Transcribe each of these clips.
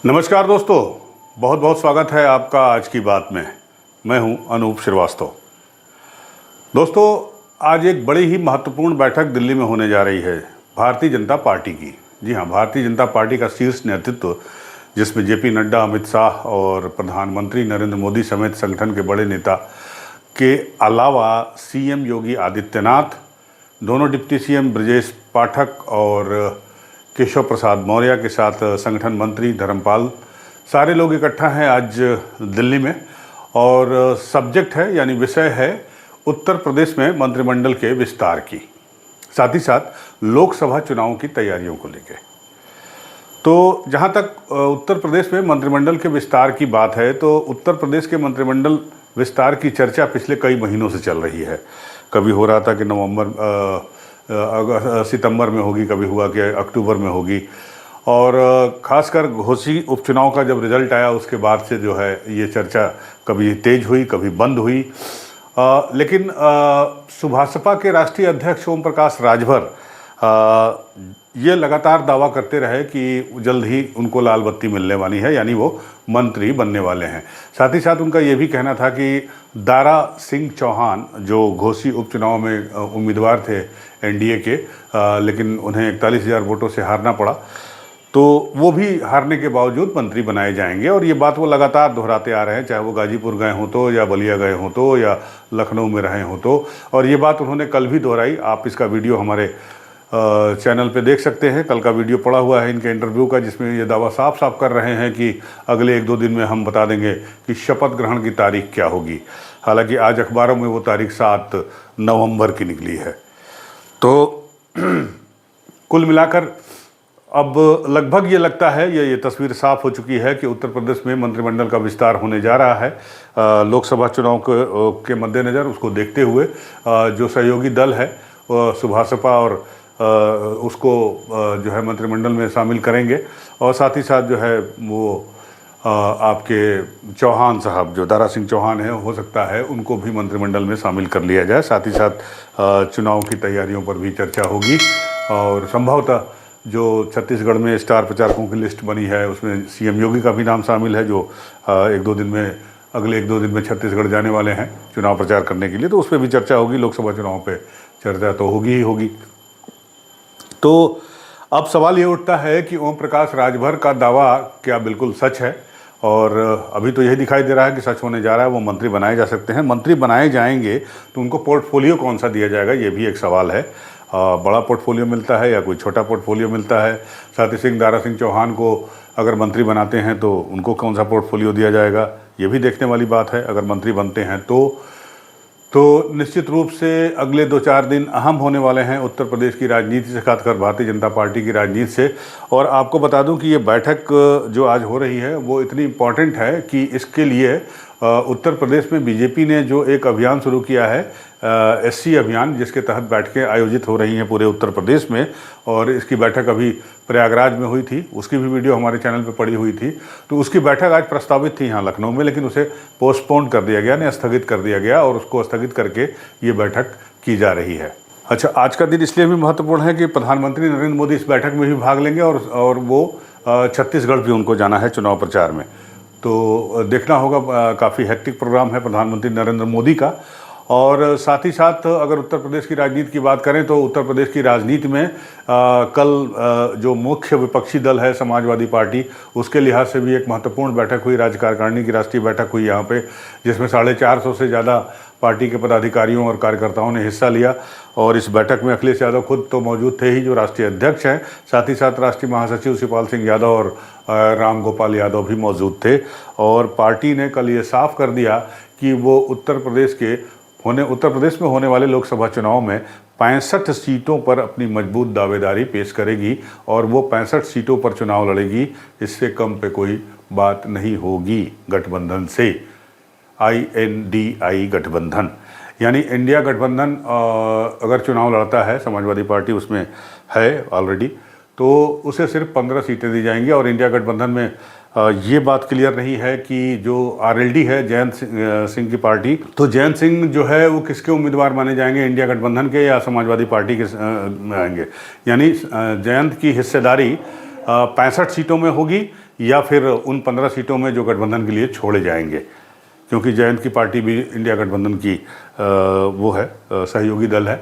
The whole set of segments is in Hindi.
नमस्कार दोस्तों, बहुत बहुत स्वागत है आपका आज की बात में। मैं हूं अनूप श्रीवास्तव। दोस्तों, आज एक बड़ी ही महत्वपूर्ण बैठक दिल्ली में होने जा रही है भारतीय जनता पार्टी की। जी हां, भारतीय जनता पार्टी का शीर्ष नेतृत्व, जिसमें जेपी नड्डा, अमित शाह और प्रधानमंत्री नरेंद्र मोदी समेत संगठन के बड़े नेता के अलावा सीएम योगी आदित्यनाथ, दोनों डिप्टी सीएम ब्रजेश पाठक और केशव प्रसाद मौर्य के साथ संगठन मंत्री धर्मपाल, सारे लोग इकट्ठा हैं आज दिल्ली में। और सब्जेक्ट है यानी विषय है उत्तर प्रदेश में मंत्रिमंडल के विस्तार की, साथ ही साथ लोकसभा चुनावों की तैयारियों को लेकर। तो जहां तक उत्तर प्रदेश में मंत्रिमंडल के विस्तार की बात है, तो उत्तर प्रदेश के मंत्रिमंडल विस्तार की चर्चा पिछले कई महीनों से चल रही है। कभी हो रहा था कि सितंबर में होगी, कभी हुआ कि अक्टूबर में होगी। और ख़ासकर घोसी उपचुनाव का जब रिज़ल्ट आया उसके बाद से जो है ये चर्चा कभी तेज हुई, कभी बंद हुई। लेकिन सुभाषपा के राष्ट्रीय अध्यक्ष ओम प्रकाश राजभर ये लगातार दावा करते रहे कि जल्द ही उनको लाल बत्ती मिलने वाली है, यानी वो मंत्री बनने वाले हैं। साथ ही साथ उनका ये भी कहना था कि दारा सिंह चौहान, जो घोसी उपचुनाव में उम्मीदवार थे एनडीए के, लेकिन उन्हें 41,000 वोटों से हारना पड़ा, तो वो भी हारने के बावजूद मंत्री बनाए जाएंगे। और ये बात वो लगातार दोहराते आ रहे हैं, चाहे वो गाजीपुर गए हों तो, या बलिया गए हों तो, या लखनऊ में रहे हों तो। और ये बात उन्होंने कल भी दोहराई। आप इसका वीडियो हमारे चैनल पे देख सकते हैं। कल का वीडियो पड़ा हुआ है इनके इंटरव्यू का, जिसमें ये दावा साफ साफ कर रहे हैं कि अगले 1-2 दिन में हम बता देंगे कि शपथ ग्रहण की तारीख क्या होगी। हालांकि आज अखबारों में वो तारीख 7 नवंबर की निकली है। तो कुल मिलाकर अब लगभग ये लगता है, ये तस्वीर साफ हो चुकी है कि उत्तर प्रदेश में मंत्रिमंडल का विस्तार होने जा रहा है। लोकसभा चुनाव के मद्देनज़र, उसको देखते हुए जो सहयोगी दल है सुभाषपा और उसको जो है मंत्रिमंडल में शामिल करेंगे। और साथ ही साथ जो है वो आपके चौहान साहब, जो दारा सिंह चौहान है, हो सकता है उनको भी मंत्रिमंडल में शामिल कर लिया जाए। साथ ही साथ चुनाव की तैयारियों पर भी चर्चा होगी। और संभवतः जो छत्तीसगढ़ में स्टार प्रचारकों की लिस्ट बनी है, उसमें सीएम योगी का भी नाम शामिल है, जो अगले 1-2 दिन में छत्तीसगढ़ जाने वाले हैं चुनाव प्रचार करने के लिए। तो उस पर भी चर्चा होगी। लोकसभा चुनाव पे चर्चा तो होगी ही होगी। तो अब सवाल ये उठता है कि ओम प्रकाश राजभर का दावा क्या बिल्कुल सच है? और अभी तो यही दिखाई दे रहा है कि सच होने जा रहा है। वो मंत्री बनाए जा सकते हैं। मंत्री बनाए जाएंगे तो उनको पोर्टफोलियो कौन सा दिया जाएगा, ये भी एक सवाल है। बड़ा पोर्टफोलियो मिलता है या कोई छोटा पोर्टफोलियो मिलता है? साथी सिंह, दारा सिंह चौहान को अगर मंत्री बनाते हैं तो उनको कौन सा पोर्टफोलियो दिया जाएगा, ये भी देखने वाली बात है। अगर मंत्री बनते हैं तो निश्चित रूप से अगले 2-4 दिन अहम होने वाले हैं उत्तर प्रदेश की राजनीति से, खासकर भारतीय जनता पार्टी की राजनीति से। और आपको बता दूं कि ये बैठक जो आज हो रही है वो इतनी इम्पॉर्टेंट है कि इसके लिए उत्तर प्रदेश में बीजेपी ने जो एक अभियान शुरू किया है, एससी अभियान, जिसके तहत बैठकें आयोजित हो रही हैं पूरे उत्तर प्रदेश में। और इसकी बैठक अभी प्रयागराज में हुई थी, उसकी भी वीडियो हमारे चैनल पे पड़ी हुई थी। तो उसकी बैठक आज प्रस्तावित थी यहाँ लखनऊ में, लेकिन उसे पोस्टपोन कर दिया गया, यानी स्थगित कर दिया गया, और उसको स्थगित करके ये बैठक की जा रही है। अच्छा, आज का दिन इसलिए भी महत्वपूर्ण है कि प्रधानमंत्री नरेंद्र मोदी इस बैठक में भी भाग लेंगे, और वो छत्तीसगढ़ भी उनको जाना है चुनाव प्रचार में। तो देखना होगा, काफ़ी हेक्टिक प्रोग्राम है प्रधानमंत्री नरेंद्र मोदी का। और साथ ही साथ अगर उत्तर प्रदेश की राजनीति की बात करें तो उत्तर प्रदेश की राजनीति में कल जो मुख्य विपक्षी दल है समाजवादी पार्टी, उसके लिहाज से भी एक महत्वपूर्ण बैठक हुई। राज्य कार्यकारिणी की राष्ट्रीय बैठक हुई यहाँ पे, जिसमें 450 से ज़्यादा पार्टी के पदाधिकारियों और कार्यकर्ताओं ने हिस्सा लिया। और इस बैठक में अखिलेश यादव खुद तो मौजूद थे ही, जो राष्ट्रीय अध्यक्ष हैं। साथ ही साथ राष्ट्रीय महासचिव शिवपाल सिंह यादव और राम गोपाल यादव भी मौजूद थे। और पार्टी ने कल ये साफ कर दिया कि वो उत्तर प्रदेश में होने वाले लोकसभा चुनाव में 65 सीटों पर अपनी मजबूत दावेदारी पेश करेगी, और वो 65 सीटों पर चुनाव लड़ेगी। इससे कम पे कोई बात नहीं होगी गठबंधन से। INDI गठबंधन, यानी इंडिया गठबंधन अगर चुनाव लड़ता है, समाजवादी पार्टी उसमें है ऑलरेडी, तो उसे सिर्फ 15 सीटें दी जाएंगी। और इंडिया गठबंधन में ये बात क्लियर नहीं है कि जो RLD है, जयंत सिंह की पार्टी, तो जयंत सिंह जो है वो किसके उम्मीदवार माने जाएंगे, इंडिया गठबंधन के या समाजवादी पार्टी के में आएंगे। यानी जयंत की हिस्सेदारी 65 सीटों में होगी या फिर उन 15 सीटों में जो गठबंधन के लिए छोड़े जाएंगे, क्योंकि जयंत की पार्टी भी इंडिया गठबंधन की वो है, सहयोगी दल है।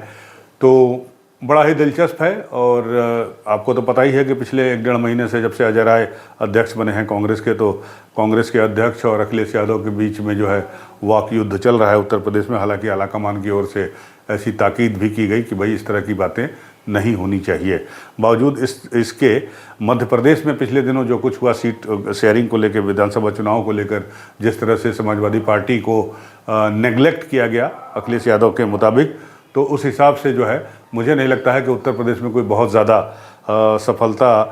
तो बड़ा ही दिलचस्प है। और आपको तो पता ही है कि पिछले 1-1.5 महीने से जब से अजय राय अध्यक्ष बने हैं कांग्रेस के, तो कांग्रेस के अध्यक्ष और अखिलेश यादव के बीच में जो है वाक युद्ध चल रहा है उत्तर प्रदेश में। हालांकि आलाकमान की ओर से ऐसी ताकीद भी की गई कि भाई इस तरह की बातें नहीं होनी चाहिए। बावजूद इसके मध्य प्रदेश में पिछले दिनों जो कुछ हुआ सीट शेयरिंग को लेकर, विधानसभा चुनाव को लेकर, जिस तरह से समाजवादी पार्टी को नेग्लेक्ट किया गया अखिलेश यादव के मुताबिक, तो उस हिसाब से जो है मुझे नहीं लगता है कि उत्तर प्रदेश में कोई बहुत ज़्यादा सफलता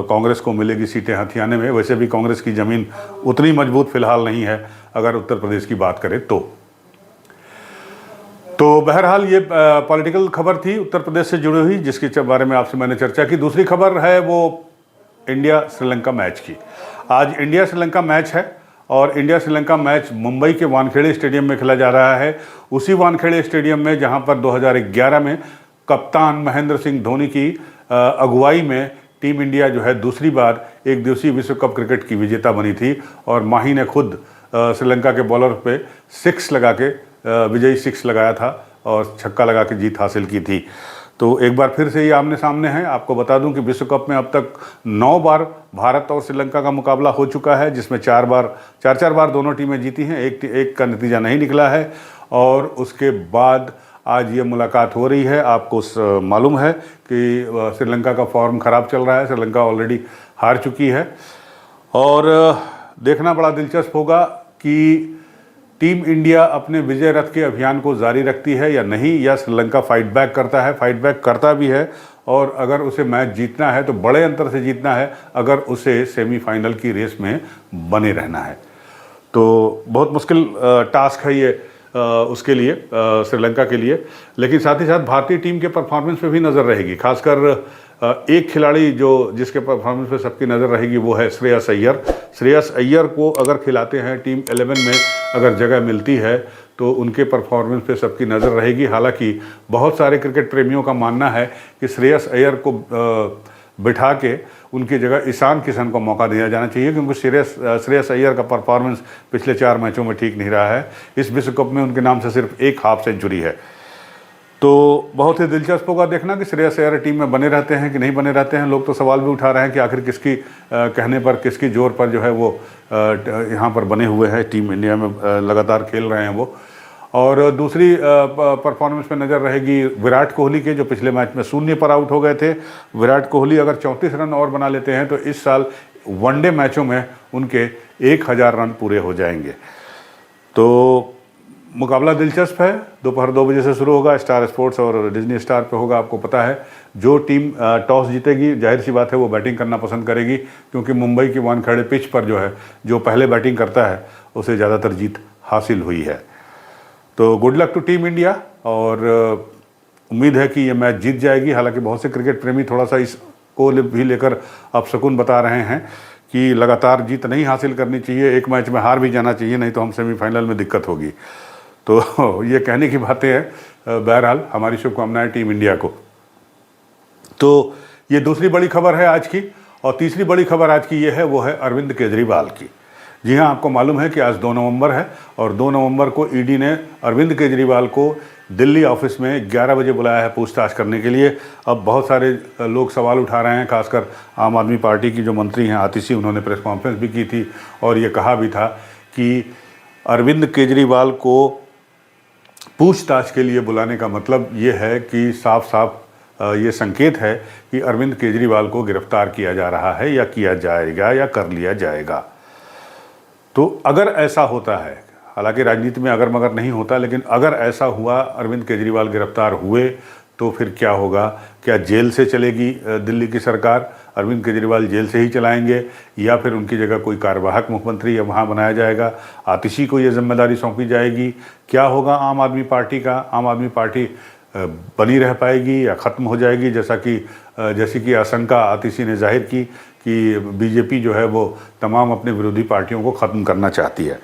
कांग्रेस को मिलेगी सीटें हथियाने में। वैसे भी कांग्रेस की ज़मीन उतनी मजबूत फिलहाल नहीं है अगर उत्तर प्रदेश की बात करें तो बहरहाल ये पॉलिटिकल खबर थी उत्तर प्रदेश से जुड़ी हुई, जिसके बारे में आपसे मैंने चर्चा की। दूसरी खबर है वो इंडिया श्रीलंका मैच की। आज इंडिया श्रीलंका मैच है और इंडिया श्रीलंका मैच मुंबई के वानखेड़े स्टेडियम में खेला जा रहा है। उसी वानखेड़े स्टेडियम में जहां पर 2011 में कप्तान महेंद्र सिंह धोनी की अगुवाई में टीम इंडिया जो है दूसरी बार एक दिवसीय विश्व कप क्रिकेट की विजेता बनी थी। और माही ने खुद श्रीलंका के बॉलर पे 6 लगा के विजयी 6 लगाया था और छक्का लगा के जीत हासिल की थी। तो एक बार फिर से ये आमने सामने है। आपको बता दूं कि विश्व कप में अब तक 9 बार भारत और श्रीलंका का मुकाबला हो चुका है, जिसमें 4 बार दोनों टीमें जीती हैं। एक का नतीजा नहीं निकला है। और उसके बाद आज ये मुलाकात हो रही है। आपको मालूम है कि श्रीलंका का फॉर्म ख़राब चल रहा है, श्रीलंका ऑलरेडी हार चुकी है। और देखना बड़ा दिलचस्प होगा कि टीम इंडिया अपने विजय रथ के अभियान को जारी रखती है या नहीं, या श्रीलंका फाइट बैक करता है। फाइट बैक करता भी है और अगर उसे मैच जीतना है तो बड़े अंतर से जीतना है, अगर उसे सेमीफाइनल की रेस में बने रहना है। तो बहुत मुश्किल टास्क है ये उसके लिए, श्रीलंका के लिए। लेकिन साथ ही साथ भारतीय टीम के परफॉर्मेंस पे भी नज़र रहेगी। खासकर एक खिलाड़ी जिसके परफॉर्मेंस पे सबकी नज़र रहेगी वो है श्रेयस अय्यर। श्रेयस अय्यर को अगर खिलाते हैं टीम 11 में, अगर जगह मिलती है तो उनके परफॉर्मेंस पे सबकी नज़र रहेगी। हालांकि बहुत सारे क्रिकेट प्रेमियों का मानना है कि श्रेयस अय्यर को बिठा के उनकी जगह ईशान किशन को मौका दिया जाना चाहिए, क्योंकि श्रेयस अय्यर का परफॉर्मेंस पिछले 4 मैचों में ठीक नहीं रहा है। इस विश्व कप में उनके नाम से सिर्फ 1 हाफ सेंचुरी है। तो बहुत ही दिलचस्प होगा देखना कि श्रेयस अय्यर टीम में बने रहते हैं कि नहीं बने रहते हैं। लोग तो सवाल भी उठा रहे हैं कि आखिर किसकी कहने पर, किसकी जोर पर जो है वो यहाँ पर बने हुए हैं, टीम इंडिया में लगातार खेल रहे हैं वो। और दूसरी परफॉर्मेंस पे नज़र रहेगी विराट कोहली के, जो पिछले मैच में 0 पर आउट हो गए थे। विराट कोहली अगर 34 रन और बना लेते हैं तो इस साल वनडे मैचों में उनके 1000 रन पूरे हो जाएंगे। तो मुकाबला दिलचस्प है। दोपहर 2 बजे से शुरू होगा। स्टार स्पोर्ट्स और डिज्नी स्टार पे होगा। आपको पता है जो टीम टॉस जीतेगी, जाहिर सी बात है वो बैटिंग करना पसंद करेगी, क्योंकि मुंबई की वानखेड़े पिच पर जो है जो पहले बैटिंग करता है उसे ज़्यादातर जीत हासिल हुई है। तो good luck to team India और उम्मीद है कि ये मैच जीत जाएगी। हालांकि बहुत से क्रिकेट प्रेमी थोड़ा सा इसको भी लेकर अपशकुन बता रहे हैं कि लगातार जीत नहीं हासिल करनी चाहिए, एक मैच में हार भी जाना चाहिए, नहीं तो हम सेमीफाइनल में दिक्कत होगी। तो ये कहने की बातें हैं। बहरहाल हमारी शुभकामनाएं टीम इंडिया को। तो ये दूसरी बड़ी खबर है आज की। और तीसरी बड़ी खबर आज की ये है, वो है अरविंद केजरीवाल की। जी हाँ, आपको मालूम है कि आज 2 नवंबर है और 2 नवंबर को ईडी ने अरविंद केजरीवाल को दिल्ली ऑफिस में 11 बजे बुलाया है पूछताछ करने के लिए। अब बहुत सारे लोग सवाल उठा रहे हैं, खासकर आम आदमी पार्टी की जो मंत्री हैं आतिशी, उन्होंने प्रेस कॉन्फ्रेंस भी की थी और ये कहा भी था कि अरविंद केजरीवाल को पूछताछ के लिए बुलाने का मतलब ये है कि साफ साफ ये संकेत है कि अरविंद केजरीवाल को गिरफ्तार किया जा रहा है या किया जाएगा या कर लिया जाएगा। तो अगर ऐसा होता है, हालांकि राजनीति में अगर मगर नहीं होता, लेकिन अगर ऐसा हुआ, अरविंद केजरीवाल गिरफ्तार हुए, तो फिर क्या होगा? क्या जेल से चलेगी दिल्ली की सरकार? अरविंद केजरीवाल जेल से ही चलाएंगे या फिर उनकी जगह कोई कार्यवाहक मुख्यमंत्री वहाँ बनाया जाएगा? आतिशी को ये जिम्मेदारी सौंपी जाएगी? क्या होगा आम आदमी पार्टी का? आम आदमी पार्टी बनी रह पाएगी या ख़त्म हो जाएगी? जैसी कि आशंका आतिशी ने जाहिर की कि बीजेपी जो है वो तमाम अपने विरोधी पार्टियों को ख़त्म करना चाहती है।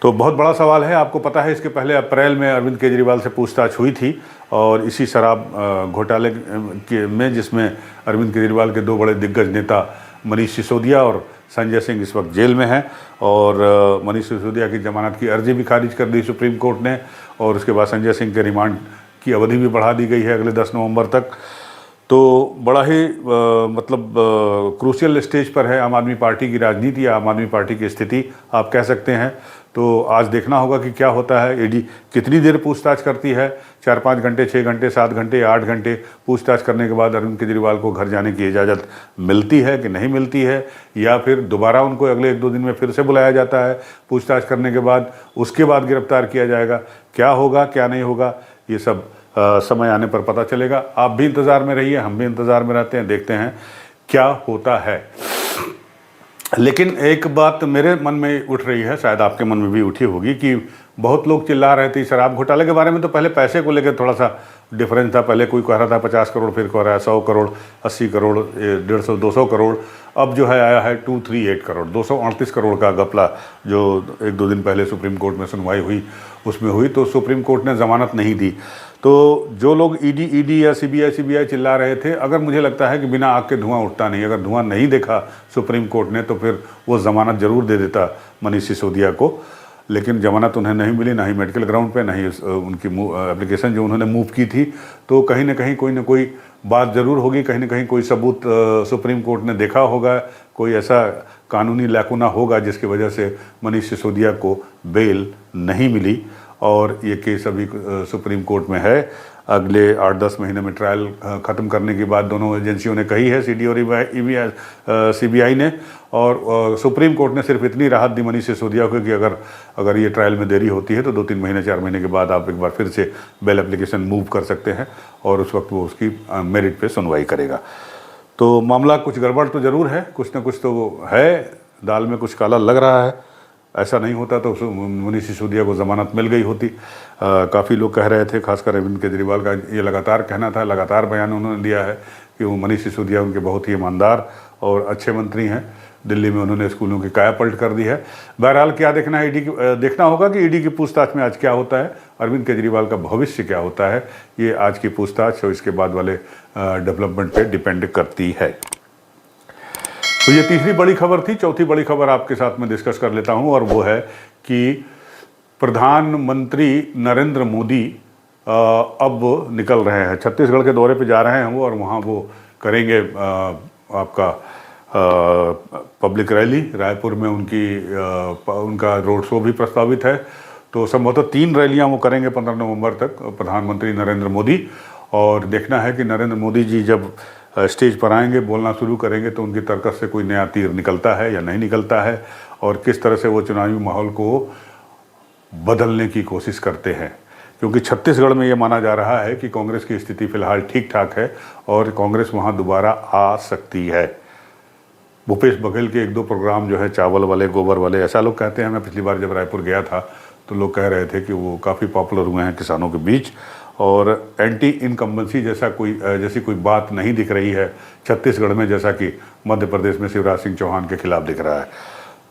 तो बहुत बड़ा सवाल है। आपको पता है इसके पहले अप्रैल में अरविंद केजरीवाल से पूछताछ हुई थी और इसी शराब घोटाले में, जिसमें अरविंद केजरीवाल के 2 बड़े दिग्गज नेता मनीष सिसोदिया और संजय सिंह इस वक्त जेल में हैं और मनीष सिसोदिया की जमानत की अर्जी भी खारिज कर दी सुप्रीम कोर्ट ने और उसके बाद संजय सिंह के रिमांड की अवधि भी बढ़ा दी गई है अगले 10 नवंबर तक। तो बड़ा ही क्रूशियल स्टेज पर है आम आदमी पार्टी की राजनीति या आम आदमी पार्टी की स्थिति आप कह सकते हैं। तो आज देखना होगा कि क्या होता है, ईडी कितनी देर पूछताछ करती है, 4-5 घंटे, 6 घंटे, 7 घंटे, 8 घंटे पूछताछ करने के बाद अरविंद केजरीवाल को घर जाने की इजाज़त मिलती है कि नहीं मिलती है, या फिर दोबारा उनको अगले 1-2 दिन में फिर से बुलाया जाता है पूछताछ करने के बाद, उसके बाद गिरफ्तार किया जाएगा। क्या होगा क्या नहीं होगा ये सब समय आने पर पता चलेगा। आप भी इंतज़ार में रहिए, हम भी इंतज़ार में रहते हैं, देखते हैं क्या होता है। लेकिन एक बात मेरे मन में उठ रही है, शायद आपके मन में भी उठी होगी, कि बहुत लोग चिल्ला रहे थे शराब घोटाले के बारे में। तो पहले पैसे को लेकर थोड़ा सा डिफरेंस था, पहले कोई कह रहा था 50 करोड़, फिर कह रहा है 100 करोड़, 80 करोड़, 150, 200 करोड़, अब जो है आया है 238 करोड़, 238 करोड़ का घपला जो 1-2 दिन पहले सुप्रीम कोर्ट में सुनवाई हुई उसमें हुई। तो सुप्रीम कोर्ट ने ज़मानत नहीं दी। तो जो लोग ईडी या सीबीआई चिल्ला रहे थे, अगर मुझे लगता है कि बिना आग के धुआं उठता नहीं, अगर धुआं नहीं देखा सुप्रीम कोर्ट ने तो फिर वो ज़मानत ज़रूर दे देता मनीष सिसोदिया को। लेकिन ज़मानत उन्हें नहीं मिली, ना ही मेडिकल ग्राउंड पे, ना ही उनकी एप्लीकेशन जो उन्होंने मूव की थी। तो कहीं ना कहीं कोई ना कोई बात ज़रूर होगी, कहीं ना कहीं कोई सबूत सुप्रीम कोर्ट ने देखा होगा, कोई ऐसा कानूनी लैकुना होगा जिसकी वजह से मनीष सिसोदिया को बेल नहीं मिली और ये केस अभी सुप्रीम कोर्ट में है। अगले 8-10 महीने में ट्रायल ख़त्म करने की बात दोनों एजेंसियों ने कही है, सीडी और सीबीआई ने। और सुप्रीम कोर्ट ने सिर्फ इतनी राहत दी मनीष सिसोदिया को कि अगर ये ट्रायल में देरी होती है तो 2-3 महीने 4 महीने के बाद आप एक बार फिर से बेल एप्लीकेशन मूव कर सकते हैं और उस वक्त वो उसकी मेरिट पे सुनवाई करेगा। तो मामला कुछ गड़बड़ तो ज़रूर है, कुछ ना कुछ तो है, दाल में कुछ काला लग रहा है। ऐसा नहीं होता तो मनीष सिसोदिया को ज़मानत मिल गई होती। काफ़ी लोग कह रहे थे, खासकर अरविंद केजरीवाल का ये लगातार कहना था, लगातार बयान उन्होंने दिया है कि वो मनीष सिसोदिया उनके बहुत ही ईमानदार और अच्छे मंत्री हैं। दिल्ली में उन्होंने स्कूलों की काया पलट कर दी है। बहरहाल क्या देखना है, देखना होगा कि ईडी की पूछताछ में आज क्या होता है, अरविंद केजरीवाल का भविष्य क्या होता है, ये आज की पूछताछ और इसके बाद वाले डेवलपमेंट पर डिपेंड करती है। तो ये तीसरी बड़ी खबर थी। चौथी बड़ी खबर आपके साथ में डिस्कस कर लेता हूं और वो है कि प्रधानमंत्री नरेंद्र मोदी अब निकल रहे हैं, छत्तीसगढ़ के दौरे पे जा रहे हैं वो, और वहाँ वो करेंगे आपका पब्लिक रैली। रायपुर में उनका रोड शो भी प्रस्तावित है। तो संभवतः 3 रैलियाँ वो करेंगे 15 नवंबर तक, प्रधानमंत्री नरेंद्र मोदी। और देखना है कि नरेंद्र मोदी जी जब स्टेज पर आएंगे, बोलना शुरू करेंगे तो उनकी तरकस से कोई नया तीर निकलता है या नहीं निकलता है, और किस तरह से वो चुनावी माहौल को बदलने की कोशिश करते हैं। क्योंकि छत्तीसगढ़ में ये माना जा रहा है कि कांग्रेस की स्थिति फिलहाल ठीक ठाक है और कांग्रेस वहाँ दोबारा आ सकती है। भूपेश बघेल के 1-2 प्रोग्राम जो है, चावल वाले, गोबर वाले, ऐसा लोग कहते हैं। मैं पिछली बार जब रायपुर गया था तो लोग कह रहे थे कि वो काफ़ी पॉपुलर हुए हैं किसानों के बीच, और एंटी इनकम्बेंसी जैसी कोई बात नहीं दिख रही है छत्तीसगढ़ में, जैसा कि मध्य प्रदेश में शिवराज सिंह चौहान के खिलाफ दिख रहा है।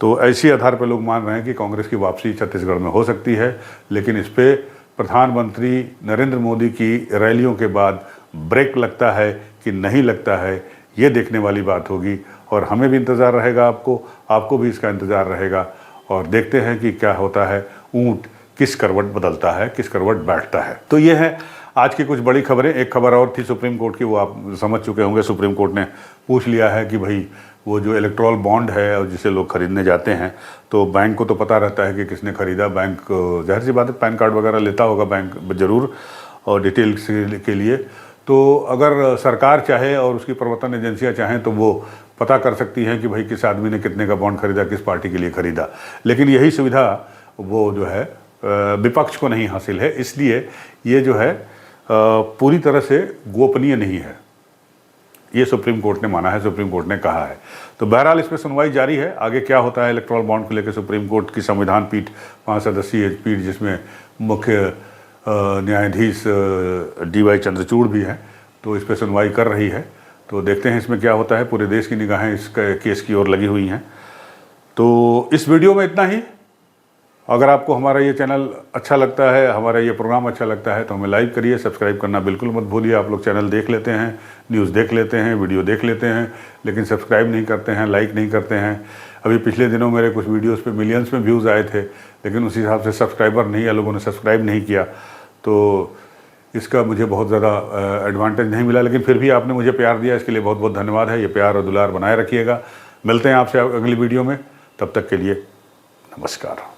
तो ऐसी आधार पर लोग मान रहे हैं कि कांग्रेस की वापसी छत्तीसगढ़ में हो सकती है। लेकिन इस पर प्रधानमंत्री नरेंद्र मोदी की रैलियों के बाद ब्रेक लगता है कि नहीं लगता है, ये देखने वाली बात होगी। और हमें भी इंतज़ार रहेगा, आपको भी इसका इंतज़ार रहेगा, और देखते हैं कि क्या होता है, ऊँट किस करवट बदलता है, किस करवट बैठता है। तो ये है आज की कुछ बड़ी खबरें। एक खबर और थी सुप्रीम कोर्ट की, वो आप समझ चुके होंगे। सुप्रीम कोर्ट ने पूछ लिया है कि भाई वो जो इलेक्ट्रल बॉन्ड है और जिसे लोग खरीदने जाते हैं, तो बैंक को तो पता रहता है कि किसने खरीदा। बैंक जाहिर सी बात है पैन कार्ड वगैरह लेता होगा बैंक ज़रूर, और डिटेल्स के लिए। तो अगर सरकार चाहे और उसकी प्रवर्तन एजेंसियाँ चाहें तो वो पता कर सकती हैं कि भाई किस आदमी ने कितने का बॉन्ड खरीदा, किस पार्टी के लिए खरीदा। लेकिन यही सुविधा वो जो है विपक्ष को नहीं हासिल है, इसलिए ये जो है पूरी तरह से गोपनीय नहीं है। ये सुप्रीम कोर्ट ने माना है, सुप्रीम कोर्ट ने कहा है। तो बहरहाल इस पर सुनवाई जारी है। आगे क्या होता है इलेक्ट्रल बॉन्ड को लेकर, सुप्रीम कोर्ट की संविधान पीठ 5 सदस्यीय पीठ, जिसमें मुख्य न्यायाधीश DY चंद्रचूड़ भी हैं, तो इस पर सुनवाई कर रही है। तो देखते हैं इसमें क्या होता है। पूरे देश की निगाहें इस केस की ओर लगी हुई हैं। तो इस वीडियो में इतना ही। अगर आपको हमारा ये चैनल अच्छा लगता है, हमारा ये प्रोग्राम अच्छा लगता है तो हमें लाइक करिए, सब्सक्राइब करना बिल्कुल मत भूलिए। आप लोग चैनल देख लेते हैं, न्यूज़ देख लेते हैं, वीडियो देख लेते हैं, लेकिन सब्सक्राइब नहीं करते हैं, लाइक नहीं करते हैं। अभी पिछले दिनों मेरे कुछ वीडियोस पे मिलियंस में व्यूज़ आए थे, लेकिन उस हिसाब से सब्सक्राइबर नहीं है, लोगों ने सब्सक्राइब नहीं किया, तो इसका मुझे बहुत ज़्यादा एडवांटेज नहीं मिला। लेकिन फिर भी आपने मुझे प्यार दिया, इसके लिए बहुत बहुत धन्यवाद है। ये प्यार और दुलार बनाए रखिएगा। मिलते हैं आपसे अगली वीडियो में, तब तक के लिए नमस्कार।